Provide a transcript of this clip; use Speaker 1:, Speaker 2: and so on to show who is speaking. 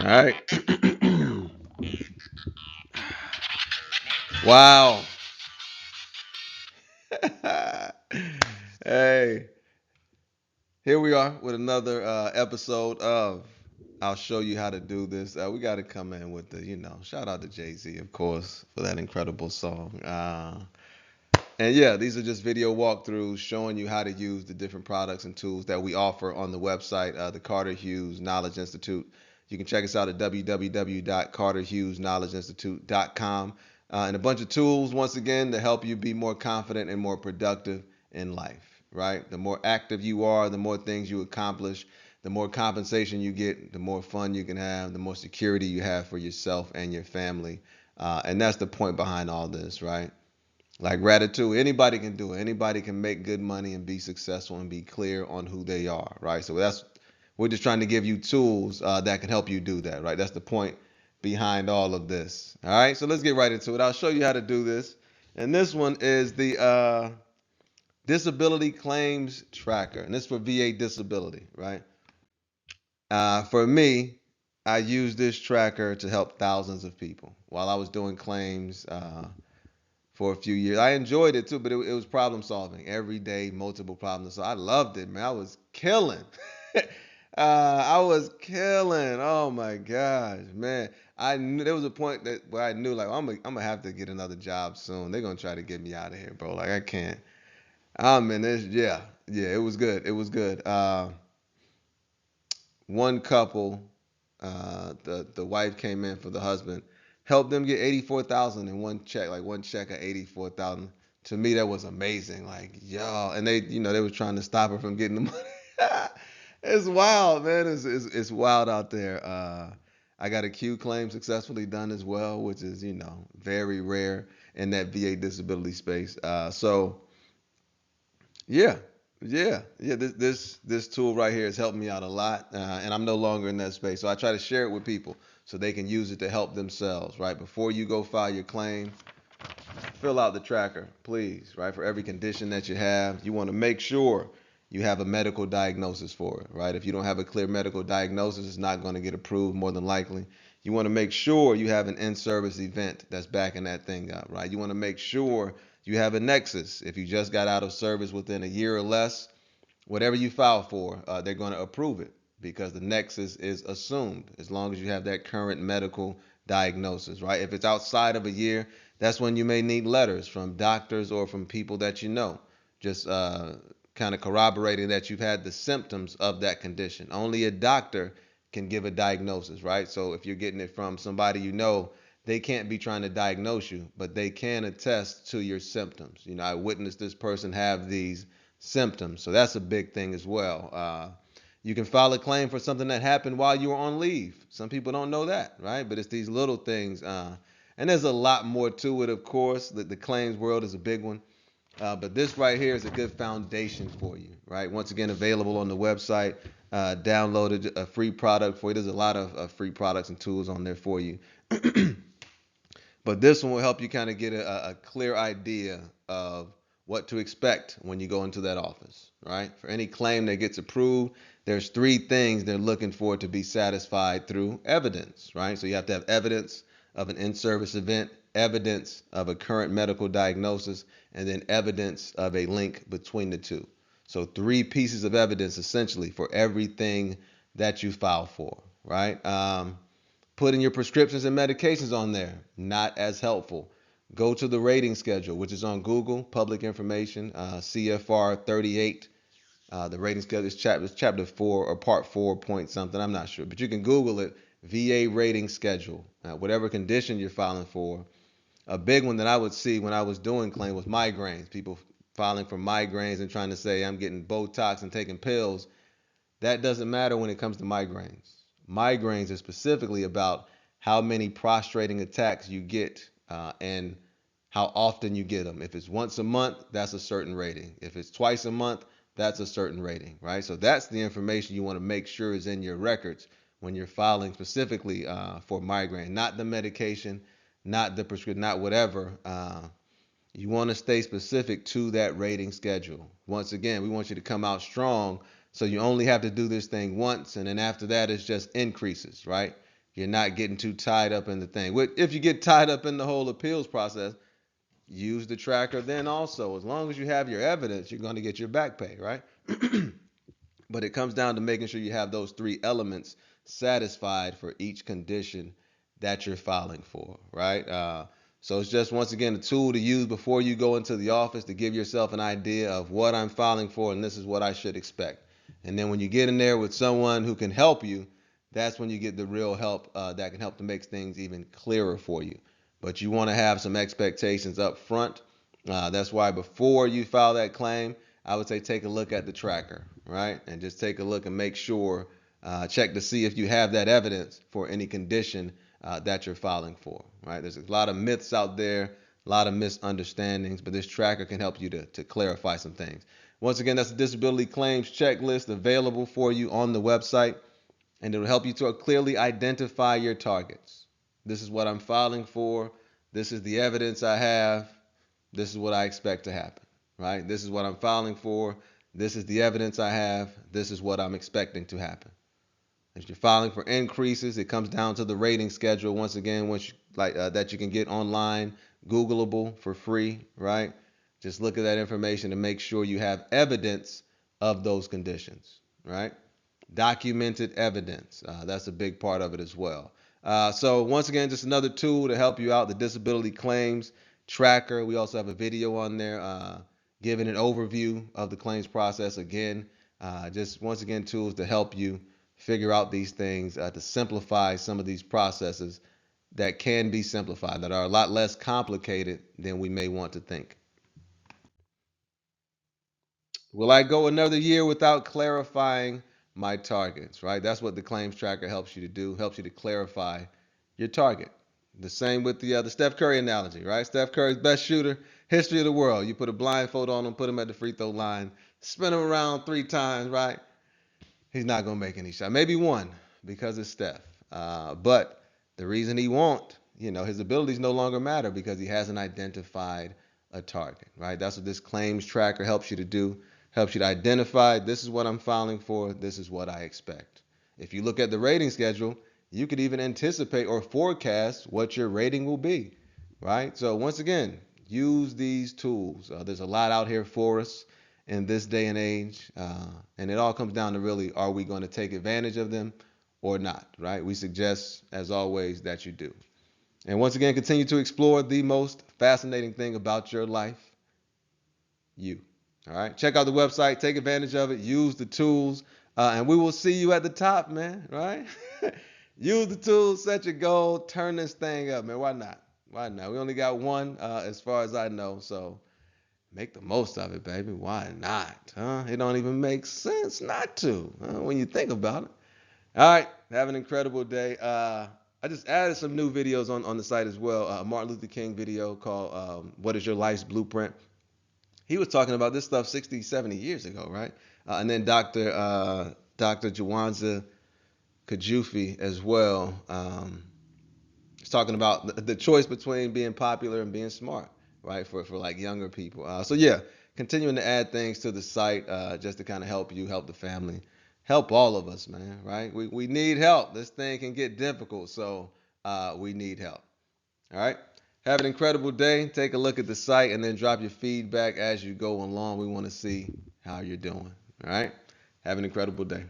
Speaker 1: right. Wow. Hey, here we are with another episode of I'll show you how to do this. We got to come in with shout out to Jay-Z, of course, for that incredible song. And yeah, these are just video walkthroughs showing you how to use the different products and tools that we offer on the website, the Carter Hughes Knowledge Institute. You can check us out at www.carterhughesknowledgeinstitute.com, and a bunch of tools, once again, to help you be more confident and more productive in life, right? The more active you are, the more things you accomplish, the more compensation you get, the more fun you can have, the more security you have for yourself and your family. And that's the point behind all this, right? Like Ratatouille, anybody can do it. Anybody can make good money and be successful and be clear on who they are, right? So we're just trying to give you tools that can help you do that, right? That's the point behind all of this. All right, so let's get right into it. I'll show you how to do this. And this one is the Disability Claims Tracker, and this is for VA disability, right? For me, I use this tracker to help thousands of people while I was doing claims. For a few years. I enjoyed it too, but it was problem solving every day, multiple problems. So I loved it, man. I was killing. I was killing. Oh my gosh, man. I knew there was a point where I knew like I'm gonna have to get another job soon. They're gonna try to get me out of here, bro. Like I can't. I'm in this. Yeah, yeah. It was good. It was good. One couple, the wife came in for the husband, helped them get 84,000 in one check, like one check of 84,000. To me, that was amazing. Like, yo, and they were trying to stop her from getting the money. It's wild, man. It's wild out there. I got a Q claim successfully done as well, which is very rare in that VA disability space. So yeah, yeah. This tool right here has helped me out a lot, and I'm no longer in that space. So I try to share it with people so they can use it to help themselves. Right before you go file your claim, fill out the tracker, please. Right, for every condition that you have, you want to make sure you have a medical diagnosis for it. Right, if you don't have a clear medical diagnosis, it's not going to get approved more than likely. You want to make sure you have an in-service event that's backing that thing up. Right, you want to make sure you have a nexus. If you just got out of service within a year or less, whatever you file for, they're going to approve it because the nexus is assumed as long as you have that current medical diagnosis, right? If it's outside of a year, that's when you may need letters from doctors or from people that you know, just kind of corroborating that you've had the symptoms of that condition. Only a doctor can give a diagnosis, right? So if you're getting it from somebody you know, they can't be trying to diagnose you, but they can attest to your symptoms. I witnessed this person have these symptoms. So that's a big thing as well. You can file a claim for something that happened while you were on leave. Some people don't know that, right? But it's these little things. And there's a lot more to it, of course. The claims world is a big one. But this right here is a good foundation for you, right? Once again, available on the website. Downloaded a free product for you. There's a lot of free products and tools on there for you. But this one will help you kind of get a clear idea of what to expect when you go into that office, right? For any claim that gets approved, there's three things they're looking for to be satisfied through evidence, right? So you have to have evidence of an in-service event, evidence of a current medical diagnosis, and then evidence of a link between the two. So three pieces of evidence essentially for everything that you file for, right? Putting your prescriptions and medications on there, not as helpful. Go to the rating schedule, which is on Google, public information, CFR 38. The rating schedule is chapter 4 or part 4 point something. I'm not sure, but you can Google it. VA rating schedule. Whatever condition you're filing for. A big one that I would see when I was doing claim was migraines. People filing for migraines and trying to say I'm getting Botox and taking pills. That doesn't matter when it comes to migraines. Migraines are specifically about how many prostrating attacks you get and how often you get them. If it's once a month, that's a certain rating. If it's twice a month, that's a certain rating, right? So that's the information you want to make sure is in your records when you're filing specifically for migraine, not the medication, not the prescription, not whatever. You want to stay specific to that rating schedule. Once again, we want you to come out strong, so you only have to do this thing once, and then after that, it's just increases, right? you're not getting too tied up in the thing. If you get tied up in the whole appeals process, use the tracker then also. As long as you have your evidence, you're going to get your back pay, right? But it comes down to making sure you have those three elements satisfied for each condition that you're filing for, right? So it's just, once again, a tool to use before you go into the office to give yourself an idea of what I'm filing for and this is what I should expect. And then when you get in there with someone who can help you, that's when you get the real help that can help to make things even clearer for you. But you want to have some expectations up front. That's why before you file that claim, I would say take a look at the tracker, right? And just take a look and make sure, check to see if you have that evidence for any condition that you're filing for, right? There's a lot of myths out there, a lot of misunderstandings, but this tracker can help you to clarify some things. Once again, that's a disability claims checklist available for you on the website, and it'll help you to clearly identify your targets. This is what I'm filing for. This is the evidence I have. This is what I expect to happen, right? This is what I'm filing for. This is the evidence I have. This is what I'm expecting to happen. If you're filing for increases, it comes down to the rating schedule. Once again, that you can get online, Googleable for free, right? Just look at that information to make sure you have evidence of those conditions, right? Documented evidence. That's a big part of it as well. So once again, just another tool to help you out, the disability claims tracker. We also have a video on there giving an overview of the claims process. Again, just once again, tools to help you figure out these things, to simplify some of these processes that can be simplified, that are a lot less complicated than we may want to think. Will I go another year without clarifying my targets, right? That's what the claims tracker helps you to do, helps you to clarify your target. The same with the Steph Curry analogy, right? Steph Curry's best shooter, history of the world. You put a blindfold on him, put him at the free throw line, spin him around 3 times, right? He's not going to make any shot. Maybe one because it's Steph. But the reason he won't, his abilities no longer matter because he hasn't identified a target, right? That's what this claims tracker helps you to do. Helps you to identify, this is what I'm filing for, this is what I expect. If you look at the rating schedule, you could even anticipate or forecast what your rating will be, right? So once again, use these tools. There's a lot out here for us in this day and age, and it all comes down to really, are we going to take advantage of them or not, right? We suggest, as always, that you do. And once again, continue to explore the most fascinating thing about your life, you. All right, check out the website, take advantage of it, use the tools, and we will see you at the top, man, right? Use the tools, set your goal, turn this thing up, man. Why not? Why not? We only got one, as far as I know, so make the most of it, baby. Why not? Huh? It don't even make sense not to, when you think about it. All right, have an incredible day. I just added some new videos on the site as well. A Martin Luther King video called "What Is Your Life's Blueprint?" He was talking about this stuff 60, 70 years ago, right? And then Dr. Jawanza Kajufi as well. He's talking about the choice between being popular and being smart, right? For like younger people. So yeah, continuing to add things to the site just to kind of help you, help the family, help all of us, man, right? We need help. This thing can get difficult, so we need help. All right. Have an incredible day. Take a look at the site and then drop your feedback as you go along. We want to see how you're doing. All right. Have an incredible day.